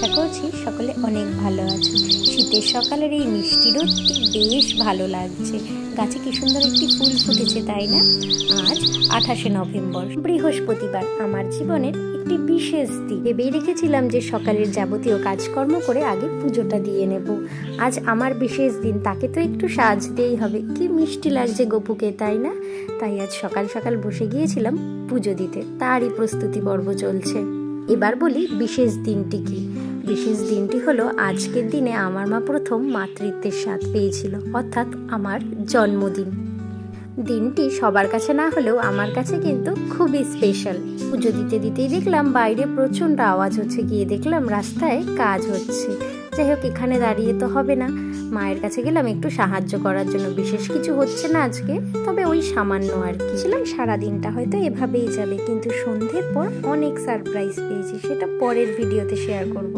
আশা করছি সকলে অনেক ভালো আছে। শীতের সকালের এই মিষ্টি রোদটি বেশ ভালো লাগছে। গাছে কি সুন্দর একটি ফুল ফুটেছে, তাই না? আজ 28শে নভেম্বর, বৃহস্পতিবার, আমার জীবনের একটি বিশেষ দিন। ভেবেই রেখেছিলাম যে সকালের যাবতীয় কাজকর্ম করে আগে পুজোটা দিয়ে নেব। আজ আমার বিশেষ দিন, তাকে তো একটু সাজতেই হবে। কি মিষ্টি লাগছে গপুকে, তাই না? তাই আজ সকাল সকাল বসে গিয়েছিলাম পুজো দিতে, তারই প্রস্তুতি পর্ব চলছে। এবার বলি বিশেষ দিনটি কি। বিশেষ দিনটি হলো আজকের দিনে আমার মা প্রথম মাতৃত্বের স্বাদ পেয়েছিল, অর্থাৎ আমার জন্মদিন। দিনটি সবার কাছে না হলেও আমার কাছে কিন্তু খুবই স্পেশাল। পুজো দিতে দিতেই দেখলাম বাইরে প্রচণ্ড আওয়াজ হচ্ছে, গিয়ে দেখলাম রাস্তায় কাজ হচ্ছে। যাই হোক, এখানে দাঁড়িয়ে তো হবে না, মায়ের কাছে গেলাম একটু সাহায্য করার জন্য। বিশেষ কিছু হচ্ছে না আজকে, তবে ওই সামান্য আর কি। ছিলাম সারাদিনটা হয়তো এভাবেই যাবে, কিন্তু সন্ধ্যের পর অনেক সারপ্রাইজ পেয়েছি, সেটা পরের ভিডিওতে শেয়ার করব।